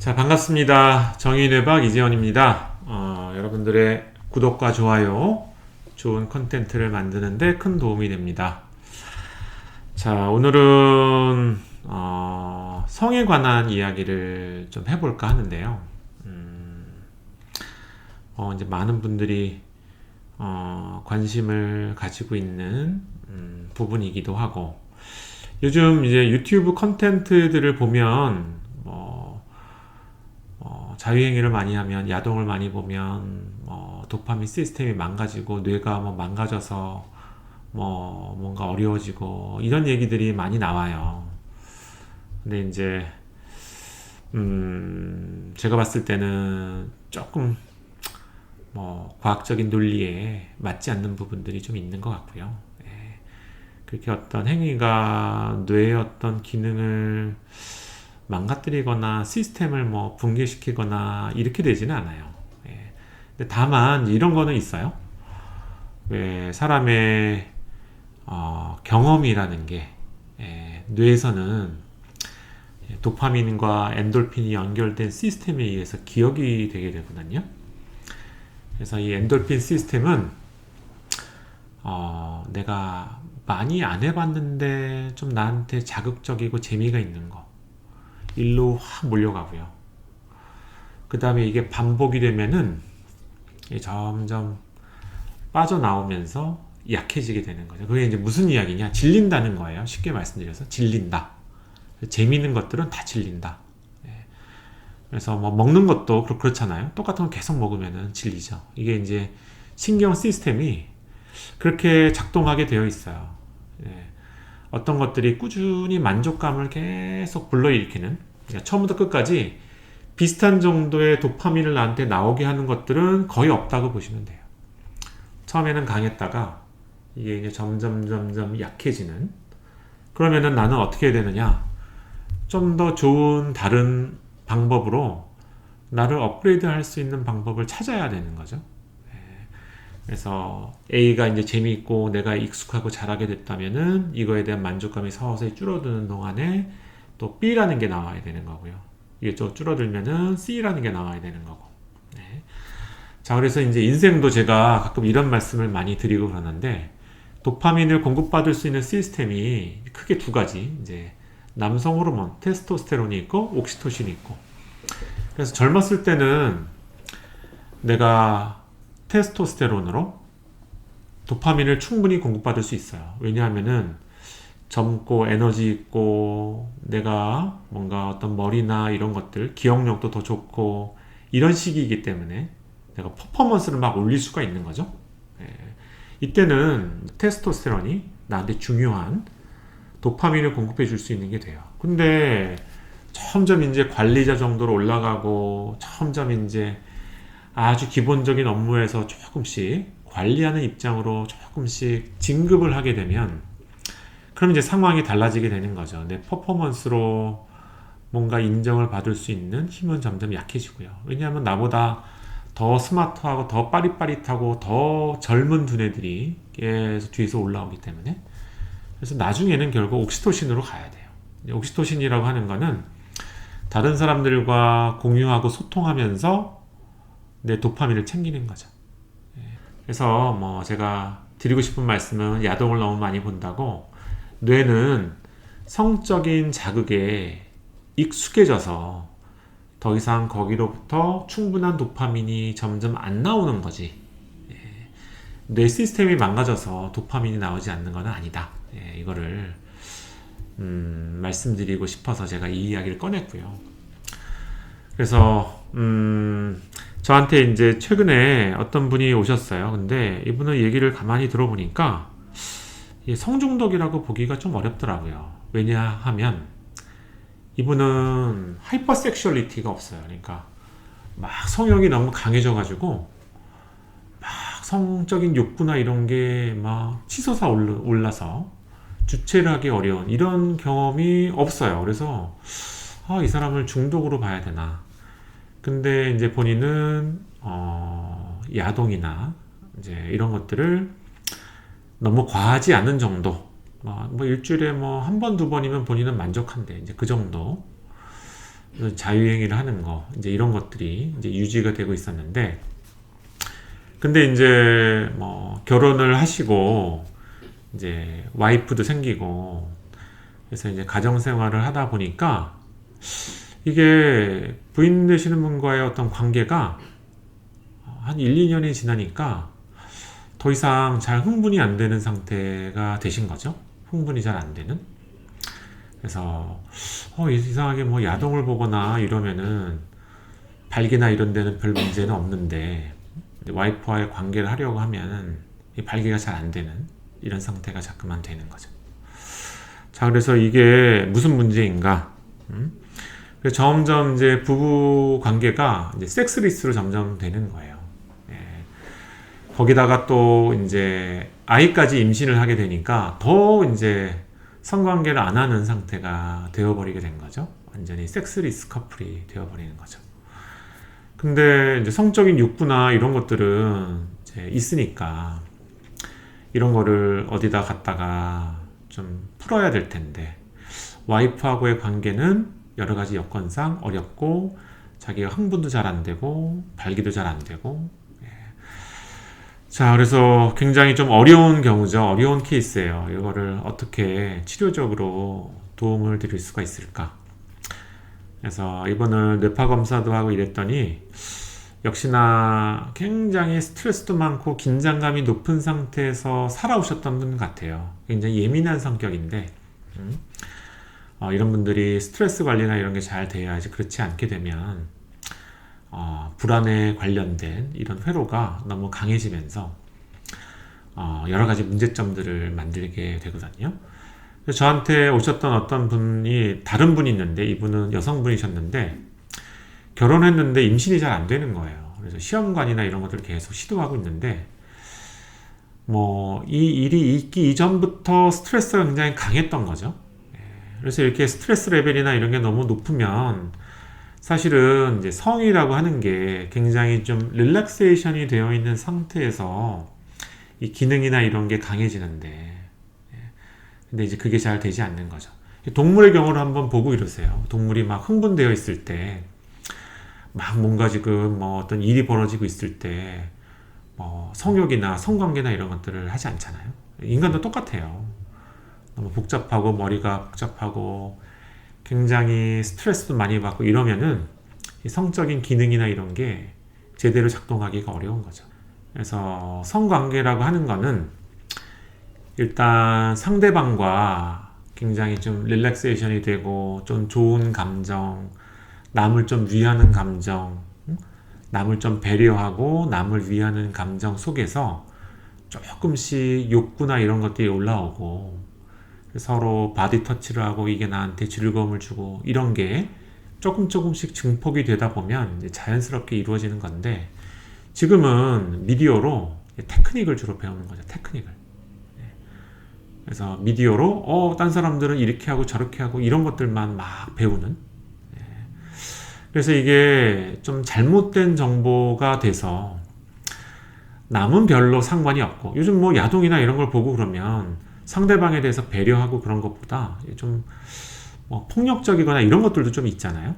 자, 반갑습니다. 정의인의 박 이재원입니다. 여러분들의 구독과 좋아요, 좋은 컨텐츠를 만드는데 큰 도움이 됩니다. 자, 오늘은 성에 관한 이야기를 좀 해볼까 하는데요. 이제 많은 분들이 관심을 가지고 있는 부분이기도 하고, 요즘 이제 유튜브 컨텐츠들을 보면 자유행위를 많이 하면, 야동을 많이 보면 도파민 시스템이 망가지고 뇌가 망가져서 뭔가 어려워지고 이런 얘기들이 많이 나와요. 근데 이제 제가 봤을 때는 조금 과학적인 논리에 맞지 않는 부분들이 좀 있는 것 같고요. 예. 그렇게 어떤 행위가 뇌의 어떤 기능을 망가뜨리거나 시스템을 붕괴시키거나 이렇게 되지는 않아요. 예. 근데 다만 이런 거는 있어요. 왜 사람의 경험이라는 게 뇌에서는 도파민과 엔돌핀이 연결된 시스템에 의해서 기억이 되게 되거든요. 그래서 이 엔돌핀 시스템은 내가 많이 안 해봤는데 좀 나한테 자극적이고 재미가 있는 거, 일로 확 몰려가고요. 그 다음에 이게 반복이 되면은 점점 빠져나오면서 약해지게 되는 거죠. 그게 이제 무슨 이야기냐? 질린다는 거예요. 쉽게 말씀드려서 질린다. 재미있는 것들은 다 질린다. 그래서 먹는 것도 그렇잖아요. 똑같은 거 계속 먹으면은 질리죠. 이게 이제 신경 시스템이 그렇게 작동하게 되어 있어요. 어떤 것들이 꾸준히 만족감을 계속 불러일으키는, 그러니까 처음부터 끝까지 비슷한 정도의 도파민을 나한테 나오게 하는 것들은 거의 없다고 보시면 돼요. 처음에는 강했다가 이게 이제 점점 약해지는. 그러면은 나는 어떻게 해야 되느냐? 좀 더 좋은 다른 방법으로 나를 업그레이드 할 수 있는 방법을 찾아야 되는 거죠. 그래서 A가 이제 재미있고 내가 익숙하고 잘하게 됐다면은 이거에 대한 만족감이 서서히 줄어드는 동안에 또 B라는 게 나와야 되는 거고요. 이게 좀 줄어들면은 C라는 게 나와야 되는 거고. 네. 자, 그래서 이제 인생도 제가 가끔 이런 말씀을 많이 드리고 그러는데, 도파민을 공급받을 수 있는 시스템이 크게 두 가지, 이제 남성 호르몬 테스토스테론이 있고 옥시토신이 있고. 그래서 젊었을 때는 내가 테스토스테론으로 도파민을 충분히 공급받을 수 있어요. 왜냐하면은 젊고 에너지 있고 내가 뭔가 어떤 머리나 이런 것들, 기억력도 더 좋고 이런 시기이기 때문에 내가 퍼포먼스를 막 올릴 수가 있는 거죠. 이때는 테스토스테론이 나한테 중요한 도파민을 공급해 줄 수 있는 게 돼요. 근데 점점 이제 관리자 정도로 올라가고 점점 이제 아주 기본적인 업무에서 조금씩 관리하는 입장으로 조금씩 진급을 하게 되면, 그럼 이제 상황이 달라지게 되는 거죠. 내 퍼포먼스로 뭔가 인정을 받을 수 있는 힘은 점점 약해지고요. 왜냐하면 나보다 더 스마트하고 더 빠릿빠릿하고 더 젊은 두뇌들이 계속 뒤에서 올라오기 때문에, 그래서 나중에는 결국 옥시토신으로 가야 돼요. 옥시토신이라고 하는 거는 다른 사람들과 공유하고 소통하면서 내 도파민을 챙기는 거죠. 그래서 제가 드리고 싶은 말씀은, 야동을 너무 많이 본다고 뇌는 성적인 자극에 익숙해져서 더 이상 거기로부터 충분한 도파민이 점점 안 나오는 거지. 뇌 시스템이 망가져서 도파민이 나오지 않는 건 아니다. 이거를 말씀드리고 싶어서 제가 이 이야기를 꺼냈고요. 그래서 저한테 이제 최근에 어떤 분이 오셨어요. 근데 이분의 얘기를 가만히 들어보니까 성중독이라고 보기가 좀 어렵더라고요. 왜냐하면 이분은 하이퍼섹슈얼리티가 없어요. 그러니까 막 성욕이 너무 강해져가지고 막 성적인 욕구나 이런 게 막 치솟아 올라서 주체를 하기 어려운 이런 경험이 없어요. 그래서 이 사람을 중독으로 봐야 되나. 근데 이제 본인은 야동이나 이제 이런 것들을 너무 과하지 않은 정도, 일주일에 한 번, 두 번이면 본인은 만족한데, 이제 그 정도. 자유행위를 하는 거, 이제 이런 것들이 이제 유지가 되고 있었는데, 근데 이제 뭐 결혼을 하시고 이제 와이프도 생기고 그래서 이제 가정 생활을 하다 보니까 이게 부인 되시는 분과의 어떤 관계가 한 1, 2년이 지나니까 더 이상 잘 흥분이 안 되는 상태가 되신 거죠. 흥분이 잘 안 되는. 그래서 이상하게 뭐 야동을 보거나 이러면은 발기나 이런 데는 별 문제는 없는데 와이프와의 관계를 하려고 하면 이 발기가 잘 안 되는 이런 상태가 자꾸만 되는 거죠. 자, 그래서 이게 무슨 문제인가? 그래서 점점 이제 부부 관계가 이제 섹스리스로 점점 되는 거예요. 예. 거기다가 또 이제 아이까지 임신을 하게 되니까 더 이제 성관계를 안 하는 상태가 되어버리게 된 거죠. 완전히 섹스리스 커플이 되어버리는 거죠. 근데 이제 성적인 욕구나 이런 것들은 이제 있으니까 이런 거를 어디다 갖다가 좀 풀어야 될 텐데 와이프하고의 관계는 여러 가지 여건상 어렵고 자기가 흥분도 잘 안 되고 발기도 잘 안 되고 자, 그래서 굉장히 좀 어려운 경우죠. 어려운 케이스예요. 이거를 어떻게 치료적으로 도움을 드릴 수가 있을까? 그래서 이번을 뇌파 검사도 하고 이랬더니 역시나 굉장히 스트레스도 많고 긴장감이 높은 상태에서 살아오셨던 분 같아요. 굉장히 예민한 성격인데 이런 분들이 스트레스 관리나 이런 게 잘 돼야지, 그렇지 않게 되면 불안에 관련된 이런 회로가 너무 강해지면서 여러 가지 문제점들을 만들게 되거든요. 그래서 저한테 오셨던 어떤 분이, 다른 분이 있는데 이분은 여성분이셨는데 결혼했는데 임신이 잘 안 되는 거예요. 그래서 시험관이나 이런 것들을 계속 시도하고 있는데 뭐 이 일이 있기 이전부터 스트레스가 굉장히 강했던 거죠. 그래서 이렇게 스트레스 레벨이나 이런 게 너무 높으면 사실은 이제 성이라고 하는 게 굉장히 좀 릴렉세이션이 되어 있는 상태에서 이 기능이나 이런 게 강해지는데, 근데 이제 그게 잘 되지 않는 거죠. 동물의 경우를 한번 보고 이러세요. 동물이 막 흥분되어 있을 때, 막 뭔가 지금 뭐 어떤 일이 벌어지고 있을 때, 뭐 성욕이나 성관계나 이런 것들을 하지 않잖아요. 인간도 똑같아요. 너무 복잡하고 머리가 복잡하고 굉장히 스트레스도 많이 받고 이러면은 이 성적인 기능이나 이런 게 제대로 작동하기가 어려운 거죠. 그래서 성관계라고 하는 거는 일단 상대방과 굉장히 좀 릴렉세이션이 되고 좀 좋은 감정, 남을 좀 위하는 감정, 남을 좀 배려하고 남을 위하는 감정 속에서 조금씩 욕구나 이런 것들이 올라오고 서로 바디 터치를 하고 이게 나한테 즐거움을 주고 이런 게 조금씩 증폭이 되다 보면 이제 자연스럽게 이루어지는 건데, 지금은 미디어로 테크닉을 주로 배우는 거죠. 테크닉을. 그래서 미디어로 딴 사람들은 이렇게 하고 저렇게 하고 이런 것들만 막 배우는. 그래서 이게 좀 잘못된 정보가 돼서 남은 별로 상관이 없고, 요즘 뭐 야동이나 이런 걸 보고 그러면 상대방에 대해서 배려하고 그런 것보다 좀 뭐 폭력적이거나 이런 것들도 좀 있잖아요.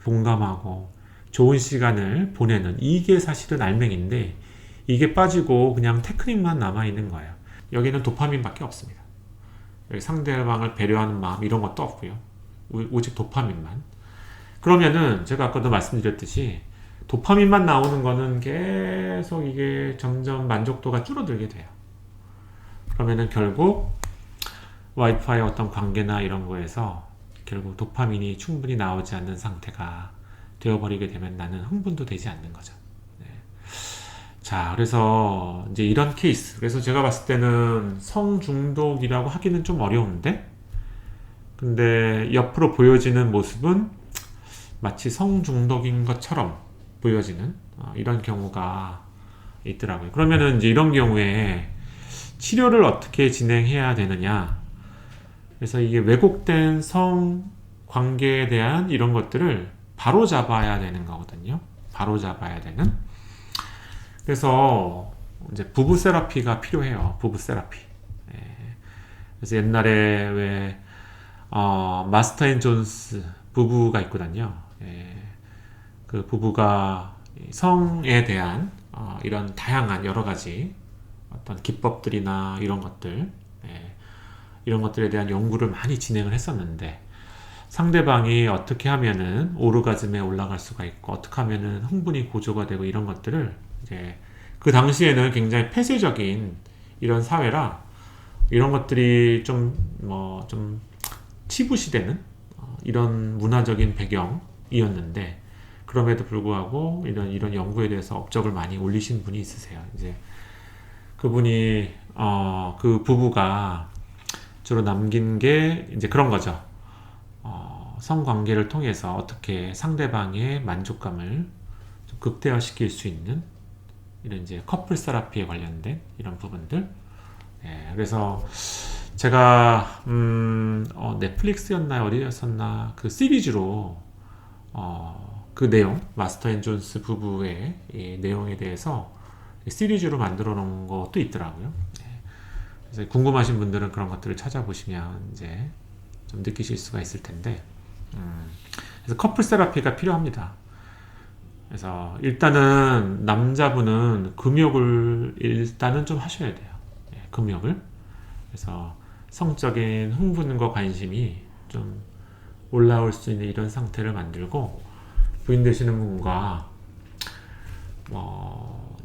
공감하고 좋은 시간을 보내는, 이게 사실은 알맹인데 이게 빠지고 그냥 테크닉만 남아있는 거예요. 여기는 도파민밖에 없습니다. 여기 상대방을 배려하는 마음 이런 것도 없고요. 오직 도파민만. 그러면은 제가 아까도 말씀드렸듯이 도파민만 나오는 거는 계속 이게 점점 만족도가 줄어들게 돼요. 그러면은 결국 와이프와의 어떤 관계나 이런 거에서 결국 도파민이 충분히 나오지 않는 상태가 되어버리게 되면 나는 흥분도 되지 않는 거죠. 자, 그래서 이제 이런 케이스. 그래서 제가 봤을 때는 성중독이라고 하기는 좀 어려운데, 근데 옆으로 보여지는 모습은 마치 성중독인 것처럼 보여지는 이런 경우가 있더라고요. 그러면은 이제 이런 경우에 치료를 어떻게 진행해야 되느냐. 그래서 이게 왜곡된 성관계에 대한 이런 것들을 바로 잡아야 되는 거거든요. 바로 잡아야 되는. 그래서 이제 부부 세라피가 필요해요. 부부 세라피. 그래서 옛날에 왜 마스터 앤 존스 부부가 있거든요. 예, 그 부부가 성에 대한 이런 다양한 여러 가지 어떤 기법들이나 이런 것들, 예, 이런 것들에 대한 연구를 많이 진행을 했었는데, 상대방이 어떻게 하면은 오르가즘에 올라갈 수가 있고 어떻게 하면은 흥분이 고조가 되고 이런 것들을 이제 그 당시에는 굉장히 폐쇄적인 이런 사회라 이런 것들이 좀 치부시되는 이런 문화적인 배경이었는데, 그럼에도 불구하고 이런 연구에 대해서 업적을 많이 올리신 분이 있으세요. 이제 그분이 그 부부가 주로 남긴 게 이제 그런 거죠. 성관계를 통해서 어떻게 상대방의 만족감을 좀 극대화시킬 수 있는 이런 이제 커플 세라피에 관련된 이런 부분들. 예, 그래서 제가 넷플릭스였나요? 어디였었나? 그 시리즈로 그 내용, 마스터 앤 존스 부부의 이 내용에 대해서 시리즈로 만들어 놓은 것도 있더라고요. 예, 그래서 궁금하신 분들은 그런 것들을 찾아보시면 이제 좀 느끼실 수가 있을 텐데, 그래서 커플 세라피가 필요합니다. 그래서 일단은 남자분은 금욕을 일단은 좀 하셔야 돼요. 예, 금욕을. 그래서 성적인 흥분과 관심이 좀 올라올 수 있는 이런 상태를 만들고, 부인 되시는 분과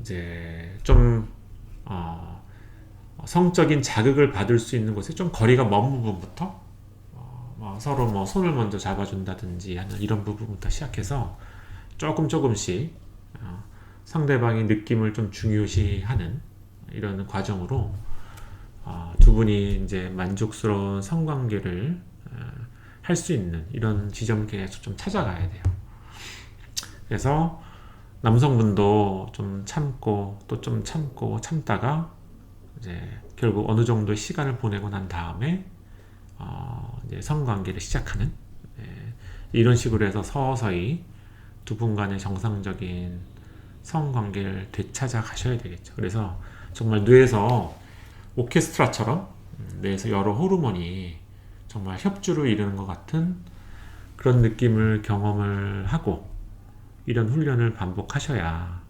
이제 좀 성적인 자극을 받을 수 있는 곳에 좀 거리가 먼 부분부터 서로 뭐 손을 먼저 잡아준다든지 하는 이런 부분부터 시작해서 조금씩 상대방의 느낌을 좀 중요시하는 이런 과정으로 두 분이 이제 만족스러운 성관계를 할 수 있는 이런 지점을 계속 좀 찾아가야 돼요. 그래서 남성분도 좀 참고 또 좀 참고 참다가 이제 결국 어느 정도의 시간을 보내고 난 다음에 이제 성관계를 시작하는, 이런 식으로 해서 서서히 두 분 간의 정상적인 성관계를 되찾아 가셔야 되겠죠. 그래서 정말 뇌에서 오케스트라처럼 뇌에서 여러 호르몬이 정말 협주를 이루는 것 같은 그런 느낌을 경험을 하고 이런 훈련을 반복하셔야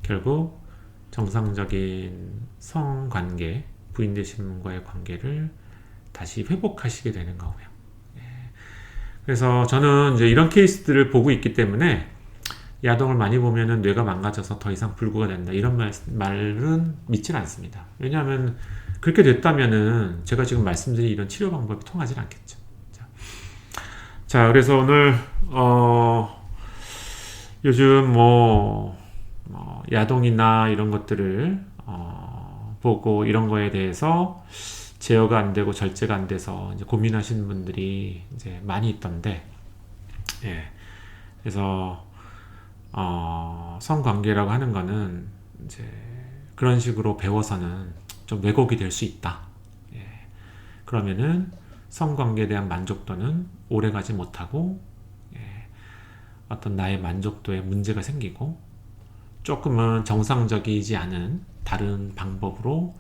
결국 정상적인 성관계, 부인 되시는 분과의 관계를 다시 회복하시게 되는 거고요. 그래서 저는 이제 이런 케이스들을 보고 있기 때문에 야동을 많이 보면은 뇌가 망가져서 더 이상 불구가 된다, 이런 말은 믿지는 않습니다. 왜냐하면 그렇게 됐다면은 제가 지금 말씀드린 이런 치료 방법이 통하지 않겠죠. 자, 그래서 오늘 요즘 야동이나 이런 것들을 보고 이런 거에 대해서 제어가 안 되고 절제가 안 돼서 이제 고민하시는 분들이 이제 많이 있던데, 예. 그래서 성관계라고 하는 거는 이제 그런 식으로 배워서는 좀 왜곡이 될 수 있다. 예. 그러면은 성관계에 대한 만족도는 오래가지 못하고, 예, 어떤 나의 만족도에 문제가 생기고 조금은 정상적이지 않은 다른 방법으로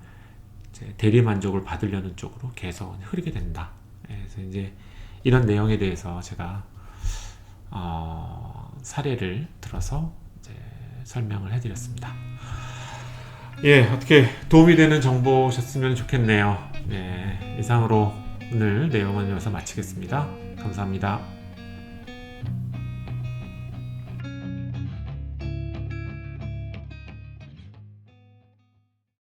이제 대리 만족을 받으려는 쪽으로 계속 흐르게 된다. 그래서 이제 이런 내용에 대해서 제가 사례를 들어서 이제 설명을 해드렸습니다. 예, 어떻게 도움이 되는 정보셨으면 좋겠네요. 예, 이상으로 오늘 내용은 여기서 마치겠습니다. 감사합니다.